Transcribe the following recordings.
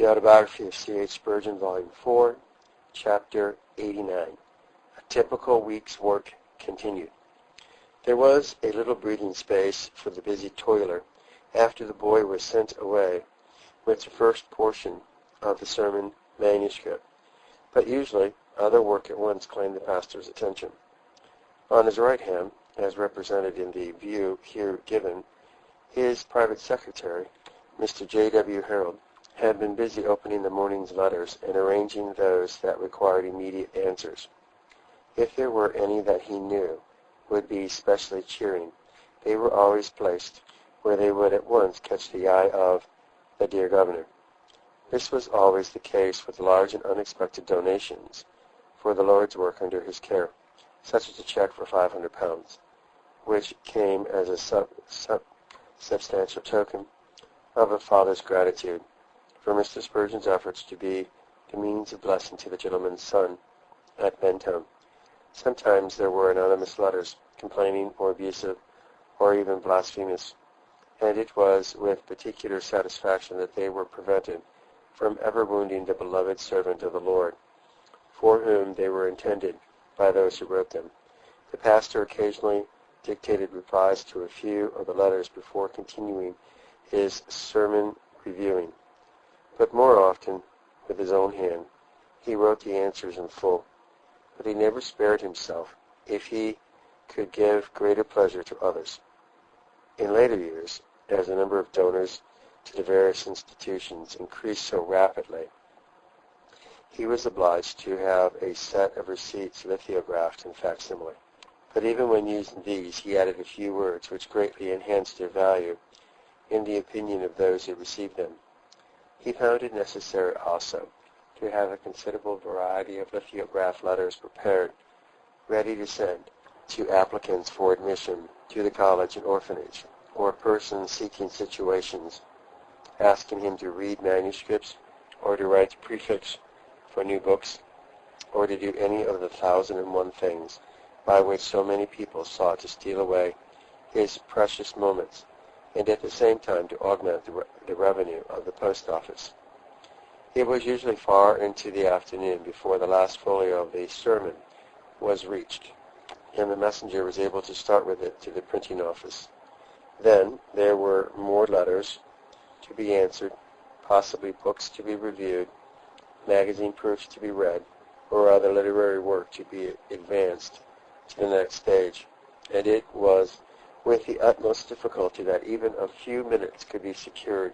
The Autobiography of C.H. Spurgeon, Volume 4, Chapter 89. A typical week's work continued. There was a little breathing space for the busy toiler after the boy was sent away with the first portion of the sermon manuscript, but usually other work at once claimed the pastor's attention. On his right hand, as represented in the view here given, his private secretary, Mr. J.W. Harold, had been busy opening the morning's letters and arranging those that required immediate answers. If there were any that he knew would be specially cheering, they were always placed where they would at once catch the eye of the dear governor. This was always the case with large and unexpected donations for the Lord's work under his care, such as a check for £500, which came as a substantial token of a father's gratitude for Mr. Spurgeon's efforts to be the means of blessing to the gentleman's son at Benton. Sometimes there were anonymous letters, complaining or abusive or even blasphemous, and it was with particular satisfaction that they were prevented from ever wounding the beloved servant of the Lord, for whom they were intended by those who wrote them. The pastor occasionally dictated replies to a few of the letters before continuing his sermon reviewing, but more often, with his own hand, he wrote the answers in full. But he never spared himself if he could give greater pleasure to others. In later years, as the number of donors to the various institutions increased so rapidly, he was obliged to have a set of receipts lithographed in facsimile. But even when using these, he added a few words which greatly enhanced their value in the opinion of those who received them. He found it necessary also to have a considerable variety of lithographed letters prepared, ready to send to applicants for admission to the college and orphanage, or persons seeking situations, asking him to read manuscripts, or to write the prefix for new books, or to do any of the 1,001 things by which so many people sought to steal away his precious moments, and at the same time to augment the revenue of the post office. It was usually far into the afternoon before the last folio of the sermon was reached, and the messenger was able to start with it to the printing office. Then there were more letters to be answered, possibly books to be reviewed, magazine proofs to be read, or other literary work to be advanced to the next stage, and it was with the utmost difficulty that even a few minutes could be secured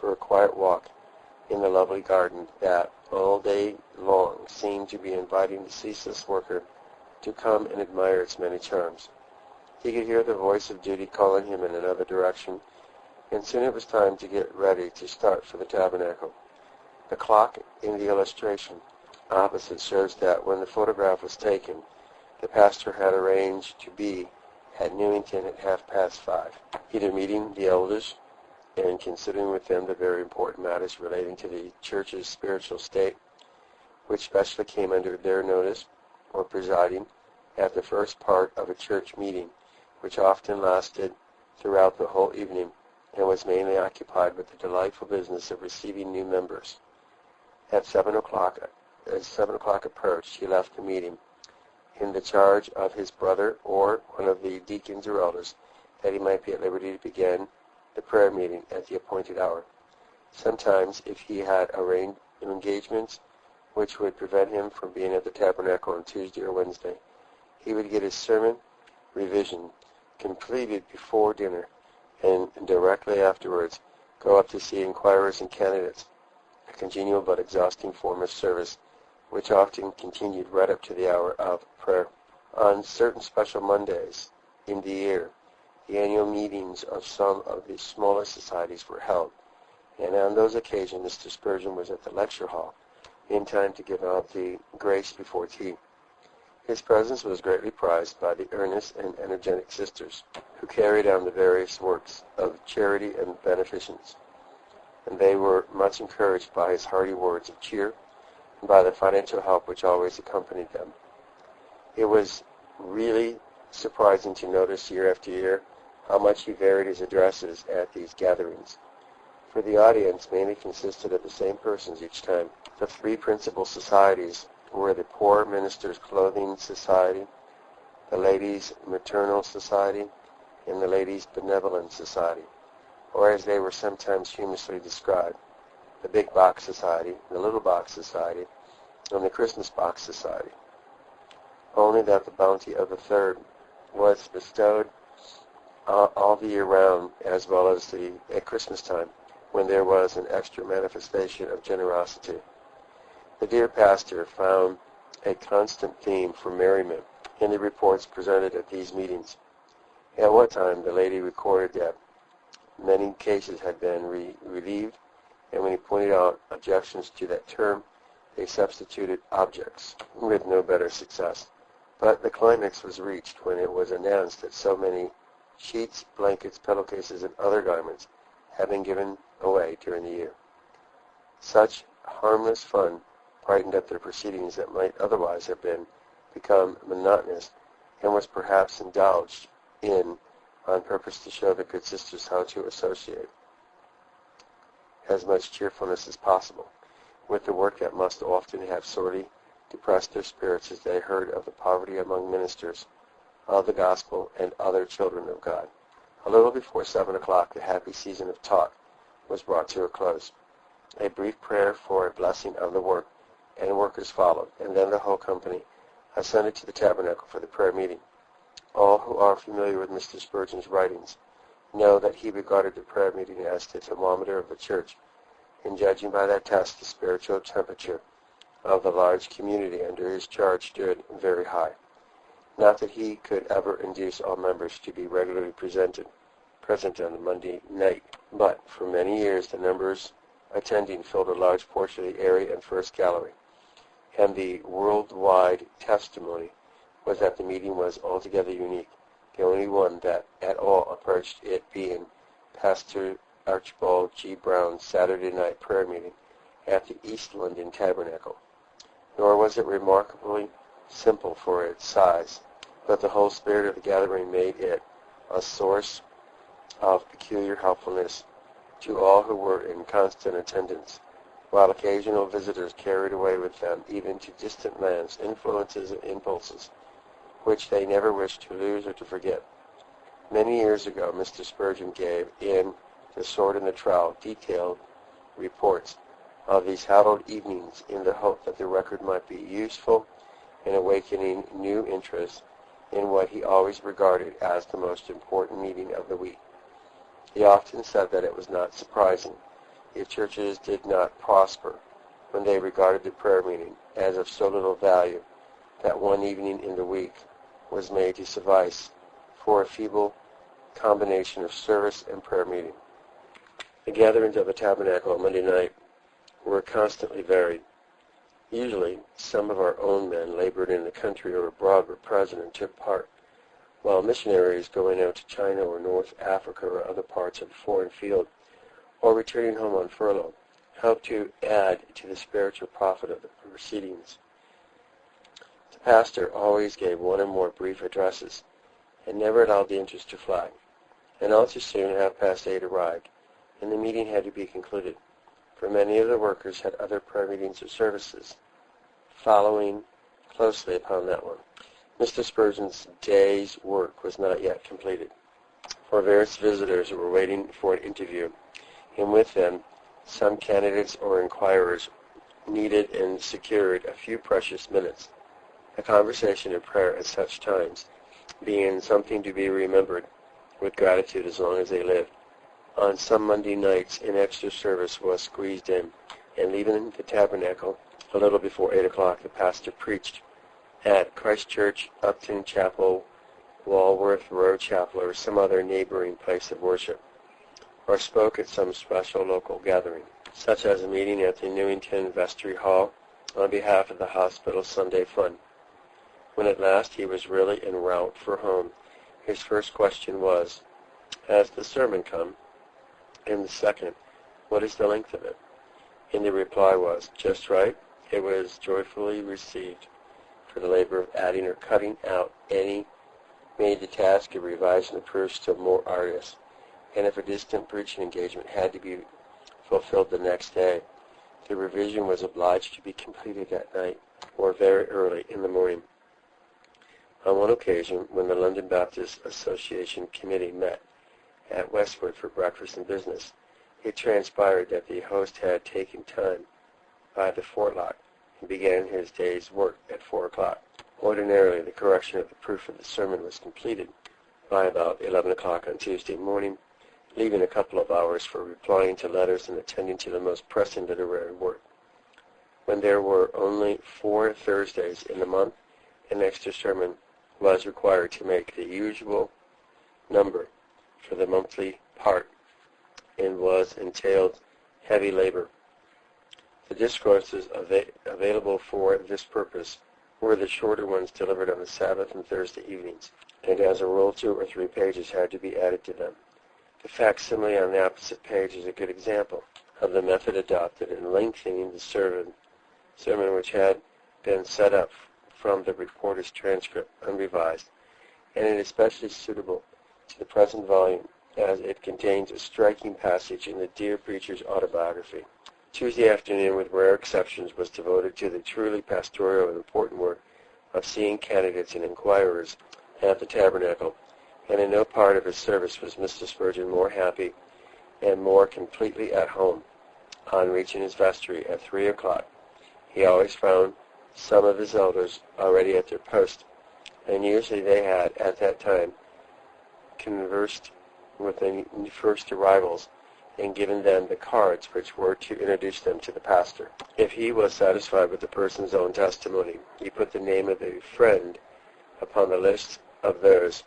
for a quiet walk in the lovely garden that all day long seemed to be inviting the ceaseless worker to come and admire its many charms. He could hear the voice of duty calling him in another direction, and soon it was time to get ready to start for the tabernacle. The clock in the illustration opposite shows that when the photograph was taken, the pastor had arranged to be at Newington at 5:30, either meeting the elders and considering with them the very important matters relating to the church's spiritual state, which specially came under their notice, or presiding at the first part of a church meeting, which often lasted throughout the whole evening and was mainly occupied with the delightful business of receiving new members. As 7 o'clock approached, he left the meeting in the charge of his brother or one of the deacons or elders, that he might be at liberty to begin the prayer meeting at the appointed hour. Sometimes, if he had arranged engagements which would prevent him from being at the tabernacle on Tuesday or Wednesday, he would get his sermon revision completed before dinner, and directly afterwards go up to see inquirers and candidates, a congenial but exhausting form of service, which often continued right up to the hour of prayer. On certain special Mondays in the year, the annual meetings of some of the smaller societies were held, and on those occasions Mr. Spurgeon was at the lecture hall in time to give out the grace before tea. His presence was greatly prized by the earnest and energetic sisters who carried on the various works of charity and beneficence, and they were much encouraged by his hearty words of cheer and by the financial help which always accompanied them. It was really surprising to notice year after year how much he varied his addresses at these gatherings. for the audience mainly consisted of the same persons each time. The three principal societies were the Poor Ministers' Clothing Society, the Ladies' Maternal Society, and the Ladies' Benevolent Society, or as they were sometimes humorously described, the Big Box Society, the Little Box Society, and the Christmas Box Society. Only that the bounty of the third was bestowed all the year round, as well as at Christmas time, when there was an extra manifestation of generosity. The dear pastor found a constant theme for merriment in the reports presented at these meetings. At one time, the lady recorded that many cases had been relieved, and when he pointed out objections to that term, they substituted objects, with no better success. But the climax was reached when it was announced that so many sheets, blankets, pillowcases, and other garments had been given away during the year. Such harmless fun brightened up their proceedings that might otherwise have become monotonous, and was perhaps indulged in on purpose to show the good sisters how to associate as much cheerfulness as possible with the work that must often have sorely depressed their spirits as they heard of the poverty among ministers of the gospel and other children of God. A little before 7 o'clock, the happy season of talk was brought to a close. A brief prayer for a blessing of the work and workers followed, and then the whole company ascended to the tabernacle for the prayer meeting. All who are familiar with Mr. Spurgeon's writings know that he regarded the prayer meeting as the thermometer of the church, in judging by that test the spiritual temperature of the large community under his charge stood very high. Not that he could ever induce all members to be regularly present on the Monday night, but for many years the numbers attending filled a large portion of the area and first gallery, and the worldwide testimony was that the meeting was altogether unique, the only one that at all approached it being Pastor Archibald G. Brown's Saturday night prayer meeting at the East London Tabernacle. Nor was it remarkably simple for its size, but the whole spirit of the gathering made it a source of peculiar helpfulness to all who were in constant attendance, while occasional visitors carried away with them even to distant lands influences and impulses which they never wished to lose or to forget. Many years ago, Mr. Spurgeon gave in The Sword and the Trowel detailed reports of these hallowed evenings in the hope that the record might be useful in awakening new interest in what he always regarded as the most important meeting of the week. He often said that it was not surprising if churches did not prosper when they regarded the prayer meeting as of so little value that one evening in the week was made to suffice for a feeble combination of service and prayer meeting. The gatherings of the tabernacle on Monday night were constantly varied. Usually, some of our own men labored in the country or abroad were present and took part, while missionaries going out to China or North Africa or other parts of the foreign field, or returning home on furlough, helped to add to the spiritual profit of the proceedings. The pastor always gave one or more brief addresses, and never allowed the interest to flag. And all too soon 8:30 arrived, and the meeting had to be concluded, for many of the workers had other prayer meetings or services following closely upon that one. Mr. Spurgeon's day's work was not yet completed, for various visitors were waiting for an interview, and with them some candidates or inquirers needed and secured a few precious minutes. A conversation and prayer at such times being something to be remembered with gratitude as long as they lived. On some Monday nights, an extra service was squeezed in, and leaving the tabernacle a little before 8 o'clock, the pastor preached at Christ Church, Upton Chapel, Walworth Road Chapel, or some other neighboring place of worship, or spoke at some special local gathering, such as a meeting at the Newington Vestry Hall on behalf of the hospital Sunday Fund. When at last he was really en route for home, his first question was, "Has the sermon come?" And the second, "What is the length of it?" And the reply was, "Just right." It was joyfully received, for the labor of adding or cutting out any made the task of revising the proof still more arduous, and if a distant preaching engagement had to be fulfilled the next day. The revision was obliged to be completed at night or very early in the morning. On one occasion, when the London Baptist Association Committee met at Westwood for breakfast and business, it transpired that the host had taken time by the forelock and began his day's work at 4 o'clock. Ordinarily, the correction of the proof of the sermon was completed by about 11 o'clock on Tuesday morning, leaving a couple of hours for replying to letters and attending to the most pressing literary work. When there were only 4 Thursdays in the month, an extra sermon was required to make the usual number for the monthly part, and was entailed heavy labor. The discourses available for this purpose were the shorter ones delivered on the Sabbath and Thursday evenings, and as a rule 2 or 3 pages had to be added to them. The facsimile on the opposite page is a good example of the method adopted in lengthening the sermon which had been set up from the reporter's transcript unrevised, and it is especially suitable to the present volume as it contains a striking passage in the dear preacher's autobiography. Tuesday afternoon, with rare exceptions, was devoted to the truly pastoral and important work of seeing candidates and inquirers at the tabernacle, and in no part of his service was Mr. Spurgeon more happy and more completely at home. On reaching his vestry at 3 o'clock, he always found some of his elders already at their post, and usually they had, at that time, conversed with the first arrivals and given them the cards which were to introduce them to the pastor. If he was satisfied with the person's own testimony, he put the name of a friend upon the list of those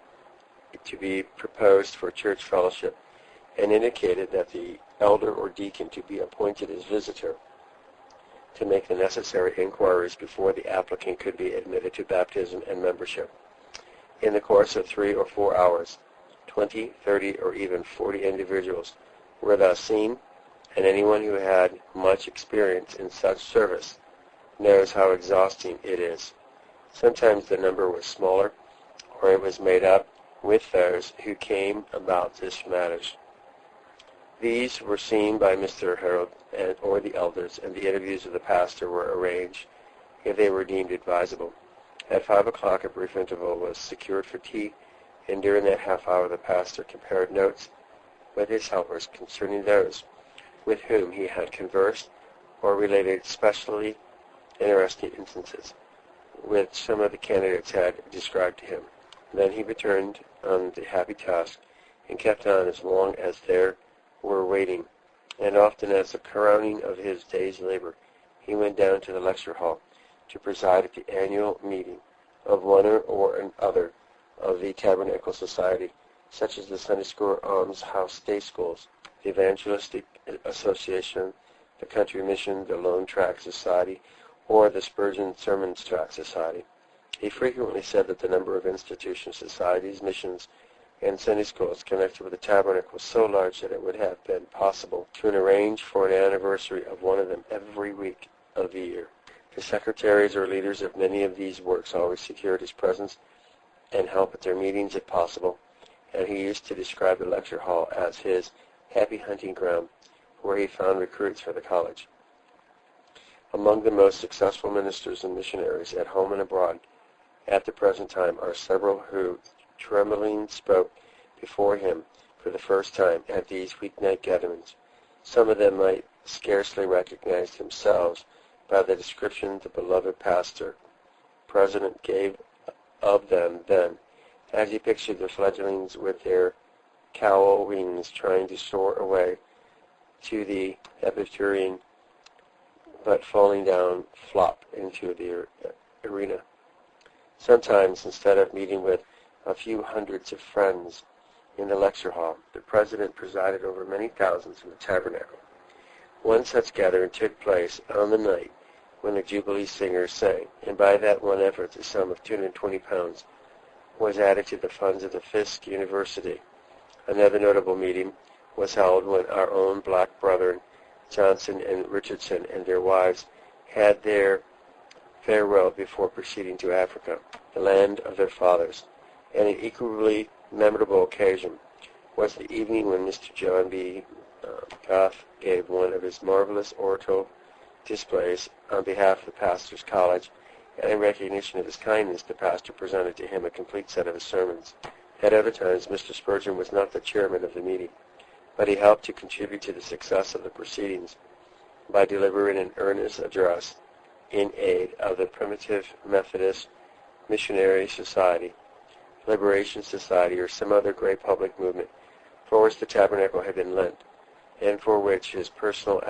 to be proposed for church fellowship, and indicated that the elder or deacon to be appointed as visitor to make the necessary inquiries before the applicant could be admitted to baptism and membership. In the course of 3 or 4 hours, 20, 30, or even 40 individuals were thus seen, and anyone who had much experience in such service knows how exhausting it is. Sometimes the number was smaller, or it was made up with those who came about this matters. These were seen by Mr. Harold or the elders, and the interviews of the pastor were arranged if they were deemed advisable. At 5 o'clock a brief interval was secured for tea, and during that half hour the pastor compared notes with his helpers concerning those with whom he had conversed, or related specially interesting instances which some of the candidates had described to him. Then he returned on the happy task, and kept on as long as there were waiting, and often as the crowning of his day's labor, he went down to the lecture hall to preside at the annual meeting of one or other of the Tabernacle Society, such as the Sunday School Alms House Day Schools, the Evangelistic Association, the Country Mission, the Lone Tract Society, or the Spurgeon Sermon Tract Society. He frequently said that the number of institutions, societies, missions, and Sunday schools connected with the tabernacle was so large that it would have been possible to arrange for an anniversary of one of them every week of the year. The secretaries or leaders of many of these works always secured his presence and help at their meetings if possible, and he used to describe the lecture hall as his happy hunting ground, where he found recruits for the college. Among the most successful ministers and missionaries at home and abroad at the present time are several who trembling spoke before him for the first time at these weeknight gatherings. Some of them might scarcely recognize themselves by the description the beloved pastor president gave of them then, as he pictured the fledglings with their cowl wings trying to soar away to the Epicurean, but falling down flop into the arena. Sometimes, instead of meeting with a few hundreds of friends in the lecture hall, the president presided over many thousands in the tabernacle. One such gathering took place on the night when the Jubilee singers sang, and by that one effort the sum of £220 was added to the funds of the Fisk University. Another notable meeting was held when our own black brethren, Johnson and Richardson, and their wives had their farewell before proceeding to Africa, the land of their fathers. And an equally memorable occasion was the evening when Mr. John B. Goff gave one of his marvelous oratory displays on behalf of the pastor's college, and in recognition of his kindness, the pastor presented to him a complete set of his sermons. At other times, Mr. Spurgeon was not the chairman of the meeting, but he helped to contribute to the success of the proceedings by delivering an earnest address in aid of the Primitive Methodist Missionary Society, Liberation Society, or some other great public movement for which the tabernacle had been lent, and for which his personal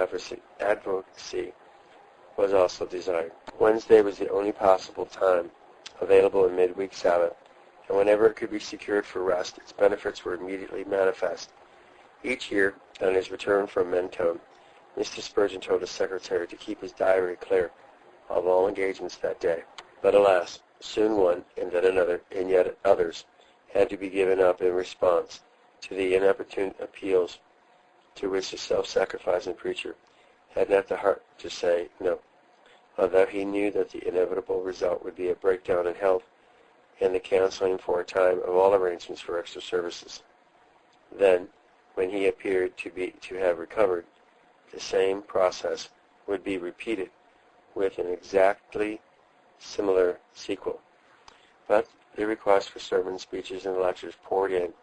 advocacy was also desired. Wednesday was the only possible time available in midweek Sabbath, and whenever it could be secured for rest, its benefits were immediately manifest. Each year, on his return from Mentone, Mr. Spurgeon told his secretary to keep his diary clear of all engagements that day. But alas, soon one, and then another, and yet others had to be given up in response to the inopportune appeals to which the self-sacrificing preacher had not the heart to say no, although he knew that the inevitable result would be a breakdown in health and the canceling for a time of all arrangements for extra services. Then, when he appeared to have recovered, the same process would be repeated with an exactly similar sequel. But the requests for sermons, speeches, and lectures poured in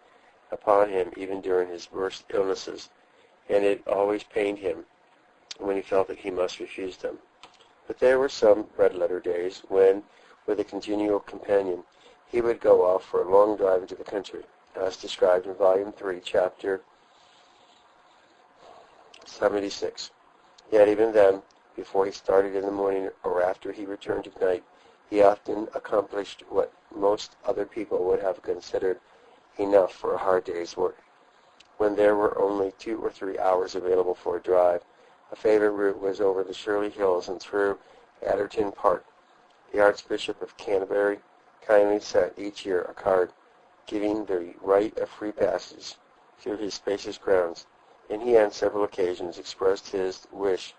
upon him even during his worst illnesses, and it always pained him when he felt that he must refuse them. But there were some red-letter days when, with a congenial companion, he would go off for a long drive into the country, as described in Volume 3, Chapter 76. Yet even then, before he started in the morning or after he returned at night, he often accomplished what most other people would have considered enough for a hard day's work. When there were only 2 or 3 hours available for a drive, a favorite route was over the Shirley Hills and through Atherton Park. The Archbishop of Canterbury kindly sent each year a card giving the right of free passage through his spacious grounds, and he on several occasions expressed his wish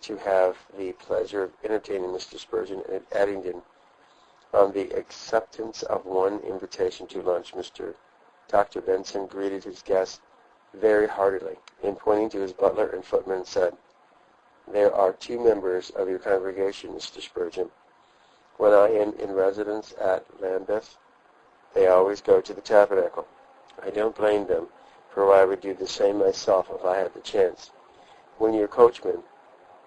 to have the pleasure of entertaining Mr. Spurgeon at Addington. On the acceptance of one invitation to lunch, Dr. Benson greeted his guest very heartily, and pointing to his butler and footman said, "There are 2 members of your congregation, Mr. Spurgeon. When I am in residence at Lambeth, they always go to the tabernacle. I don't blame them, for I would do the same myself if I had the chance. When your coachman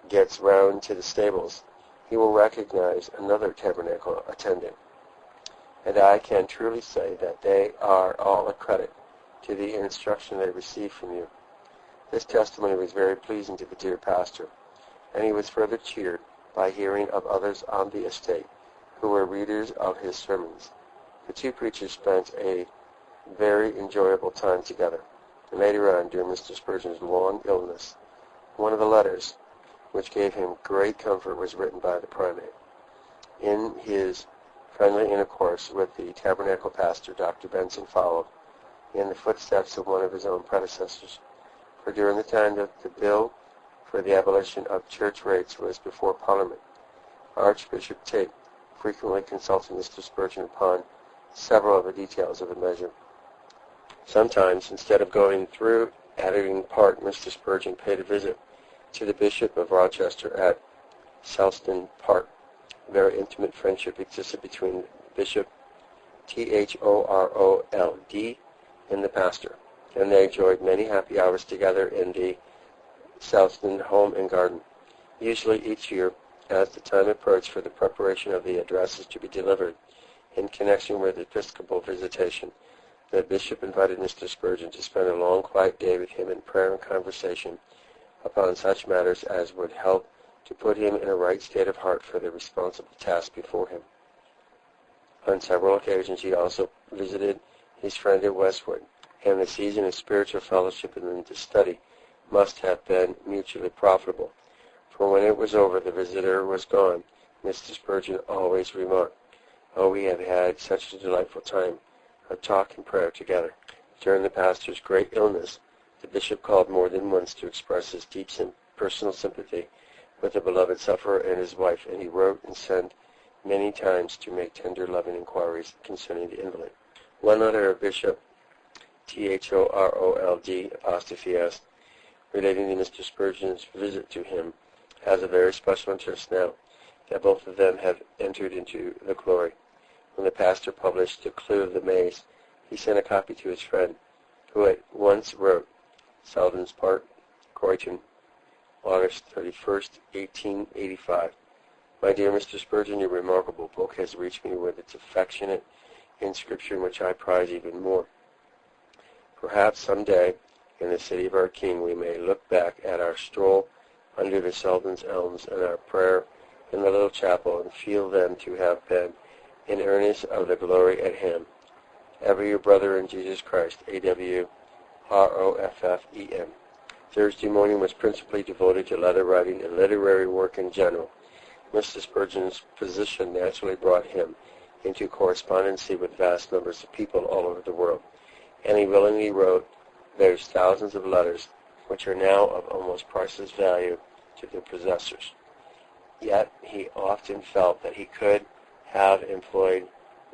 gets round to the stables, he will recognize another tabernacle attendant. And I can truly say that they are all a credit to the instruction they receive from you." This testimony was very pleasing to the dear pastor, and he was further cheered by hearing of others on the estate who were readers of his sermons. The 2 preachers spent a very enjoyable time together. And later on, during Mr. Spurgeon's long illness, one of the letters which gave him great comfort was written by the primate. In his friendly intercourse with the tabernacle pastor, Dr. Benson followed in the footsteps of one of his own predecessors, for during the time that the bill for the abolition of church rates was before Parliament, Archbishop Tate frequently consulted Mr. Spurgeon upon several of the details of the measure. Sometimes, instead of going through Atherton Park, Mr. Spurgeon paid a visit to the Bishop of Rochester at Selston Park. A very intimate friendship existed between Bishop Thorold and the pastor, and they enjoyed many happy hours together in the Selston home and garden. Usually each year, as the time approached for the preparation of the addresses to be delivered in connection with Episcopal visitation, the bishop invited Mr. Spurgeon to spend a long, quiet day with him in prayer and conversation upon such matters as would help to put him in a right state of heart for the responsible task before him. On several occasions he also visited his friend at Westwood, and the season of spiritual fellowship and the study must have been mutually profitable, for when it was over the visitor was gone. Mr. Spurgeon always remarked, "Oh, we have had such a delightful time of talk and prayer together." During the pastor's great illness, the bishop called more than once to express his deep personal sympathy with the beloved sufferer and his wife, and he wrote and sent many times to make tender, loving inquiries concerning the invalid. One letter of Bishop Thorold, apostrophe S, relating to Mr. Spurgeon's visit to him, has a very special interest now that both of them have entered into the glory. When the pastor published The Clue of the Maze, he sent a copy to his friend, who at once wrote, Selden's Park, Croydon, August 31st, 1885. My dear Mr. Spurgeon, your remarkable book has reached me with its affectionate inscription, which I prize even more. Perhaps some day, in the city of our King, we may look back at our stroll under the Selden's elms and our prayer in the little chapel and feel them to have been in earnest of the glory at hand. Ever your brother in Jesus Christ, A.W. R.O.F.F.E.M. Thursday morning was principally devoted to letter writing and literary work in general. Mr. Spurgeon's position naturally brought him into correspondency with vast numbers of people all over the world, and he willingly wrote those thousands of letters which are now of almost priceless value to their possessors. Yet he often felt that he could have employed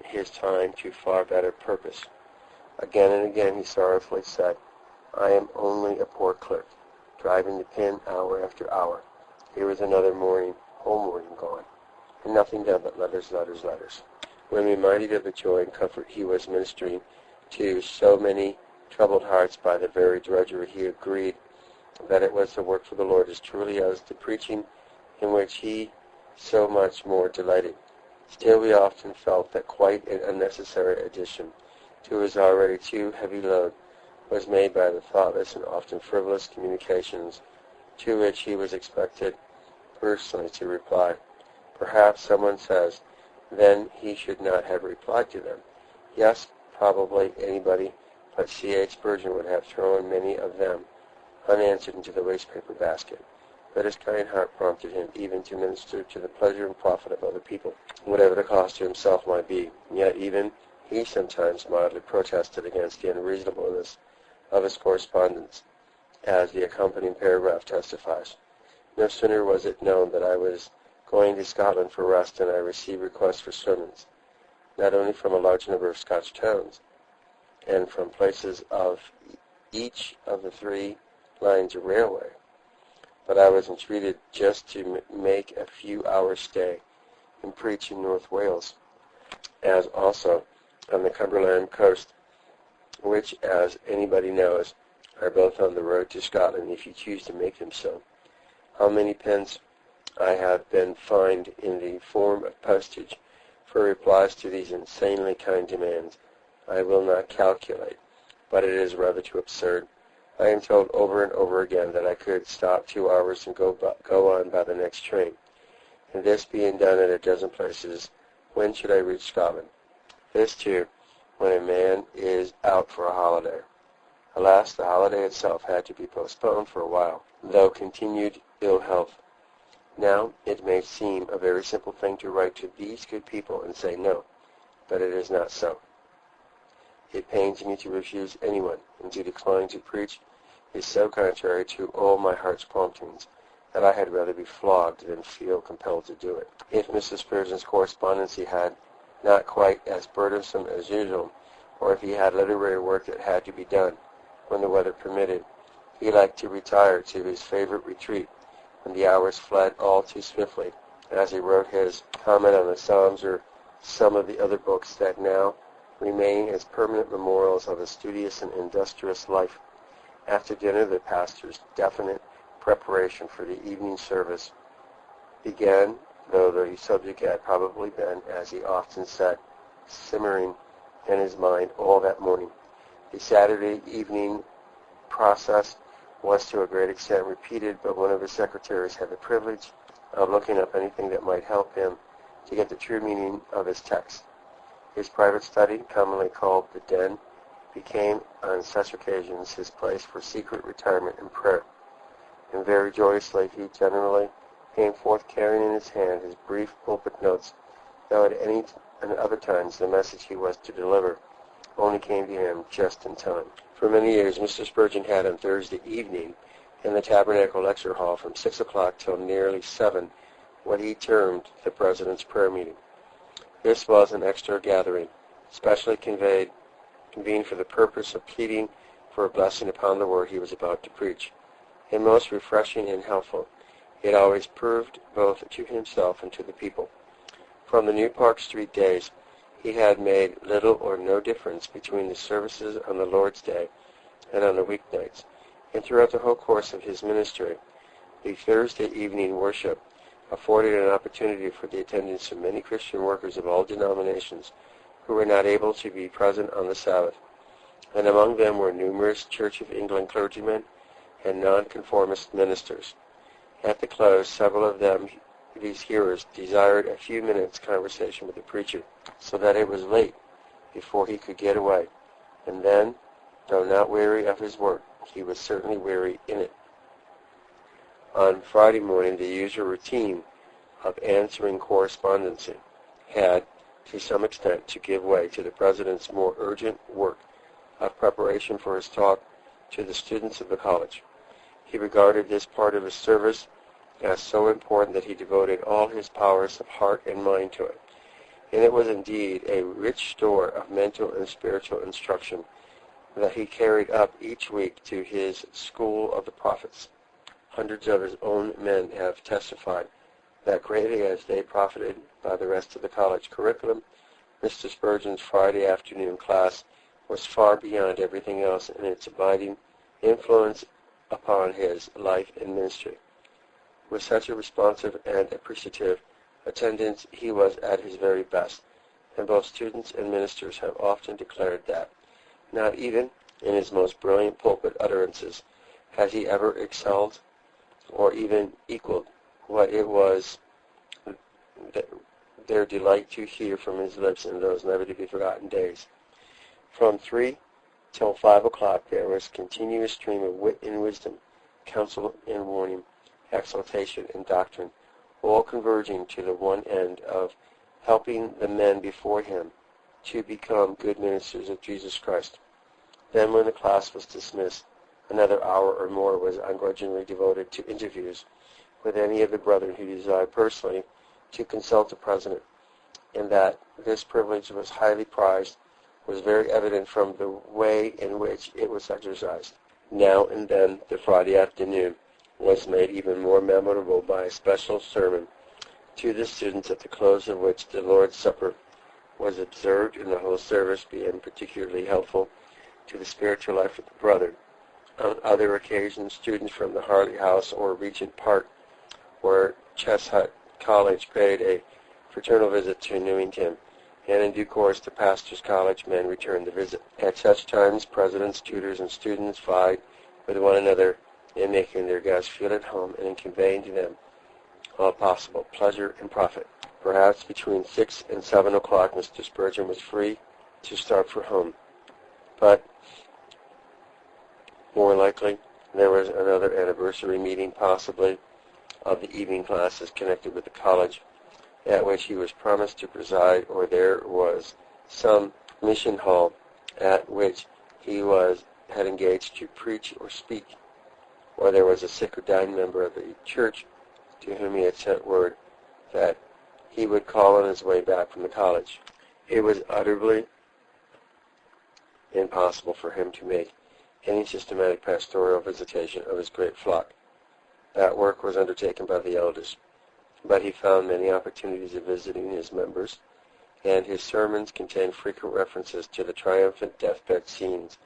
his time to far better purpose. Again and again he sorrowfully said, I am only a poor clerk, driving the pen hour after hour. Here is another morning, whole morning gone, and nothing done but letters, letters, letters. When reminded of the joy and comfort he was ministering to so many troubled hearts by the very drudgery, he agreed that it was the work for the Lord as truly as the preaching in which he so much more delighted. Still we often felt that quite an unnecessary addition to his already too heavy load was made by the thoughtless and often frivolous communications to which he was expected personally to reply. Perhaps someone says, then he should not have replied to them. Yes, probably anybody but C.H. Spurgeon would have thrown many of them unanswered into the wastepaper basket. But his kind heart prompted him even to minister to the pleasure and profit of other people, whatever the cost to himself might be. Yet even he sometimes mildly protested against the unreasonableness of his correspondence, as the accompanying paragraph testifies. No sooner was it known that I was going to Scotland for rest than I received requests for sermons, not only from a large number of Scotch towns, and from places of each of the 3 lines of railway, but I was entreated just to make a few hours' stay and preach in North Wales, as also on the Cumberland coast, which, as anybody knows, are both on the road to Scotland if you choose to make them so. How many pence I have been fined in the form of postage for replies to these insanely kind demands, I will not calculate, but it is rather too absurd. I am told over and over again that I could stop 2 hours and go on by the next train. And this being done at a dozen places, when should I reach Scotland? This, too, when a man is out for a holiday. Alas, the holiday itself had to be postponed for a while, though continued ill health. Now, it may seem a very simple thing to write to these good people and say no, but it is not so. It pains me to refuse anyone, and to decline to preach is so contrary to all my heart's promptings that I had rather be flogged than feel compelled to do it. If Mrs. Spurgeon's correspondency had not quite as burdensome as usual, or if he had literary work that had to be done when the weather permitted, he liked to retire to his favorite retreat when the hours fled all too swiftly, as he wrote his comment on the Psalms or some of the other books that now remain as permanent memorials of a studious and industrious life. After dinner, the pastor's definite preparation for the evening service began, though the subject had probably been, as he often said, simmering in his mind all that morning. The Saturday evening process was to a great extent repeated, but one of his secretaries had the privilege of looking up anything that might help him to get the true meaning of his text. His private study, commonly called the den, became on such occasions his place for secret retirement and prayer. And very joyously he generally came forth carrying in his hand his brief pulpit notes, though at other times the message he was to deliver only came to him just in time. For many years Mr. Spurgeon had on Thursday evening in the Tabernacle Lecture Hall from 6 o'clock till nearly 7 what he termed the President's Prayer Meeting. This was an extra gathering, specially convened for the purpose of pleading for a blessing upon the word he was about to preach. and most refreshing and helpful. It always proved both to himself and to the people. From the New Park Street days, he had made little or no difference between the services on the Lord's Day and on the weeknights, and throughout the whole course of his ministry, the Thursday evening worship afforded an opportunity for the attendance of many Christian workers of all denominations who were not able to be present on the Sabbath, and among them were numerous Church of England clergymen and nonconformist ministers. At the close, several of these hearers desired a few minutes' conversation with the preacher, so that it was late before he could get away, and then, though not weary of his work, he was certainly weary in it. On Friday morning, the usual routine of answering correspondence had, to some extent, to give way to the President's more urgent work of preparation for his talk to the students of the college. He regarded this part of his service as so important that he devoted all his powers of heart and mind to it. And it was indeed a rich store of mental and spiritual instruction that he carried up each week to his school of the prophets. Hundreds of his own men have testified that greatly as they profited by the rest of the college curriculum, Mr. Spurgeon's Friday afternoon class was far beyond everything else in its abiding influence upon his life and ministry. With such a responsive and appreciative attendance, he was at his very best, and both students and ministers have often declared that, not even in his most brilliant pulpit utterances, has he ever excelled or even equaled what it was their delight to hear from his lips in those never-to-be-forgotten days. From 3 till 5 o'clock there was a continuous stream of wit and wisdom, counsel and warning, exaltation and doctrine, all converging to the one end of helping the men before him to become good ministers of Jesus Christ. Then when the class was dismissed, another hour or more was ungrudgingly devoted to interviews with any of the brethren who desired personally to consult the President, and that this privilege was highly prized was very evident from the way in which it was exercised. Now and then the Friday afternoon was made even more memorable by a special sermon to the students, at the close of which the Lord's Supper was observed, and the whole service being particularly helpful to the spiritual life of the brethren. On other occasions, students from the Harley House or Regent Park or Chestnut College paid a fraternal visit to Newington, and in due course the pastor's college men returned the visit. At such times, presidents, tutors, and students vied with one another in making their guests feel at home and in conveying to them all possible pleasure and profit. Perhaps between 6 and 7 o'clock, Mr. Spurgeon was free to start for home, but more likely there was another anniversary meeting, possibly of the evening classes connected with the college, at which he was promised to preside, or there was some mission hall at which he had engaged to preach or speak, or there was a sick or dying member of the church to whom he had sent word that he would call on his way back from the college. It was utterly impossible for him to make any systematic pastoral visitation of his great flock. That work was undertaken by the elders, but he found many opportunities of visiting his members, and his sermons contained frequent references to the triumphant deathbed scenes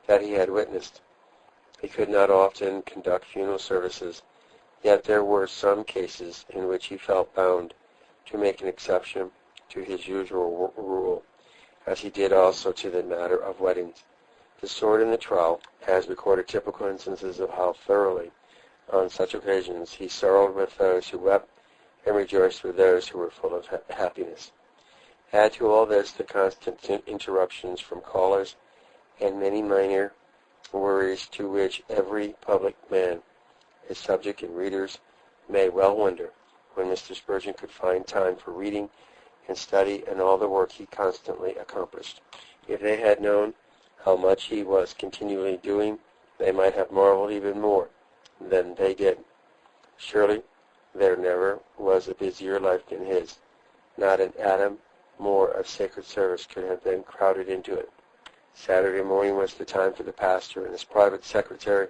that he had witnessed. He could not often conduct funeral services, yet there were some cases in which he felt bound to make an exception to his usual rule, as he did also to the matter of weddings. The Sword and the Trowel has recorded typical instances of how thoroughly, on such occasions, he sorrowed with those who wept and rejoiced with those who were full of happiness. Add to all this the constant interruptions from callers and many minor worries to which every public man is subject, and readers may well wonder when Mr. Spurgeon could find time for reading and study and all the work he constantly accomplished. If they had known how much he was continually doing, they might have marveled even more than they did. Surely there never was a busier life than his. Not an atom more of sacred service could have been crowded into it. Saturday morning was the time for the pastor and his private secretary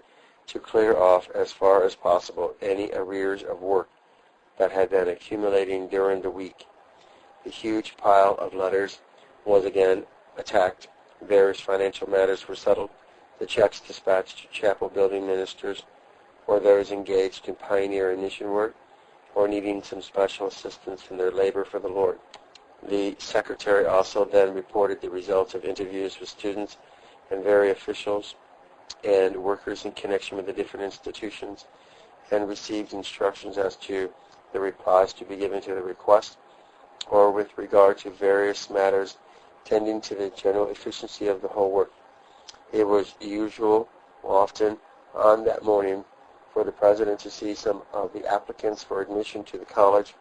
to clear off as far as possible any arrears of work that had been accumulating during the week. The huge pile of letters was again attacked. Various financial matters were settled. The checks dispatched to chapel building ministers or those engaged in pioneer and mission work or needing some special assistance in their labor for the Lord. The secretary also then reported the results of interviews with students and various officials and workers in connection with the different institutions, and received instructions as to the replies to be given to the request, or with regard to various matters tending to the general efficiency of the whole work. It was usual, often on that morning, for the president to see some of the applicants for admission to the college,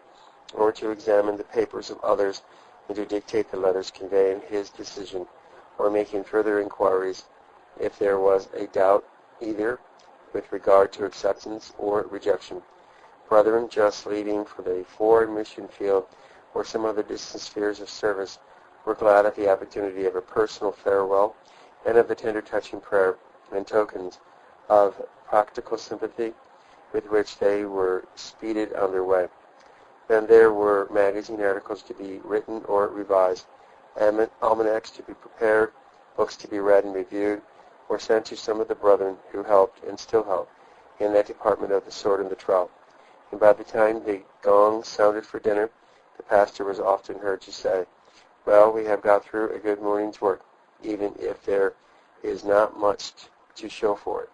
or to examine the papers of others, and to dictate the letters conveying his decision, or making further inquiries if there was a doubt either with regard to acceptance or rejection. Brethren just leaving for the foreign mission field or some other distant spheres of service were glad of the opportunity of a personal farewell and of the tender touching prayer and tokens of practical sympathy with which they were speeded on their way. Then there were magazine articles to be written or revised, almanacs to be prepared, books to be read and reviewed, or sent to some of the brethren who helped and still help in that department of the sword and the trowel. And by the time the gong sounded for dinner, the pastor was often heard to say, "Well, we have got through a good morning's work, even if there is not much to show for it."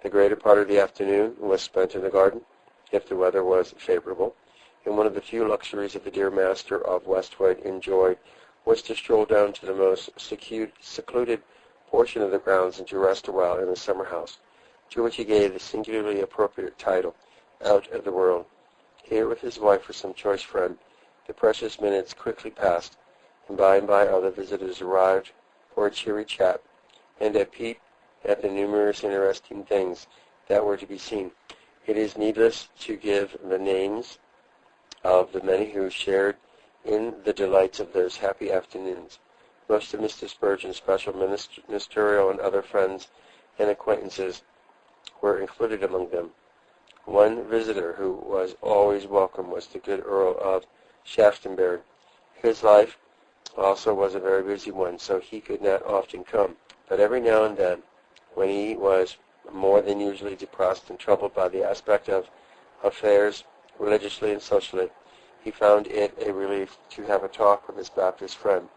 The greater part of the afternoon was spent in the garden, if the weather was favorable, and one of the few luxuries of the dear master of Westwood enjoyed was to stroll down to the most secluded portion of the grounds and to rest a while in the summer house, to which he gave the singularly appropriate title, "Out of the World." Here with his wife or some choice friend, the precious minutes quickly passed, and by other visitors arrived for a cheery chat and a peep at the numerous interesting things that were to be seen. It is needless to give the names of the many who shared in the delights of those happy afternoons. Most of Mr. Spurgeon's special ministerial and other friends and acquaintances were included among them. One visitor who was always welcome was the good Earl of Shaftesbury. His life also was a very busy one, so he could not often come. But every now and then, when he was more than usually depressed and troubled by the aspect of affairs, religiously and socially, he found it a relief to have a talk with his Baptist friend,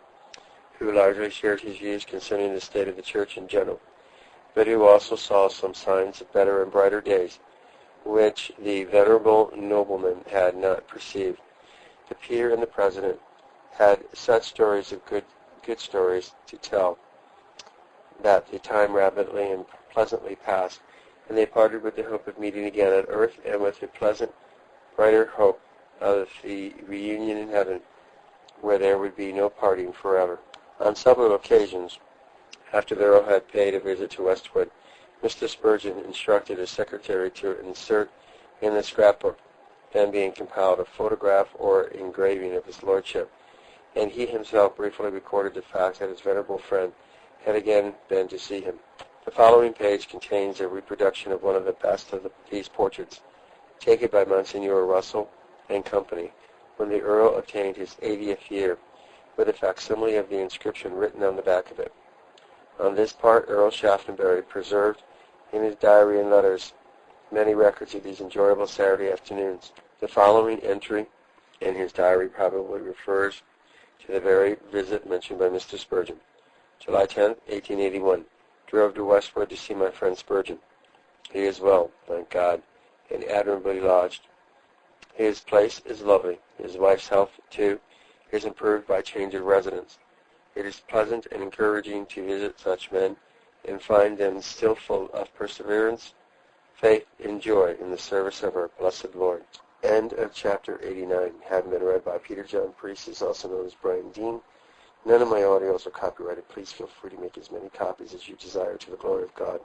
who largely shared his views concerning the state of the church in general, but who also saw some signs of better and brighter days, which the venerable nobleman had not perceived. The peer and the president had such stories of good stories to tell that the time rapidly and pleasantly passed, and they parted with the hope of meeting again on earth and with the pleasant, brighter hope of the reunion in heaven, where there would be no parting forever. On several occasions, after the Earl had paid a visit to Westwood, Mr. Spurgeon instructed his secretary to insert in the scrapbook then being compiled a photograph or engraving of his lordship, and he himself briefly recorded the fact that his venerable friend had again been to see him. The following page contains a reproduction of one of the best of these portraits, taken by Monsignor Russell and Company, when the Earl attained his 80th year, with a facsimile of the inscription written on the back of it. On this part, Earl Shaftesbury preserved in his diary and letters many records of these enjoyable Saturday afternoons. The following entry in his diary probably refers to the very visit mentioned by Mr. Spurgeon. July 10, 1881. Drove to Westwood to see my friend Spurgeon. He is well, thank God, and admirably lodged. His place is lovely. His wife's health, too, is improved by change of residence. It is pleasant and encouraging to visit such men and find them still full of perseverance, faith, and joy in the service of our blessed Lord. End of chapter 89. Having been read by Peter John Priest, is also known as Brian Dean. None of my audios are copyrighted. Please feel free to make as many copies as you desire to the glory of God.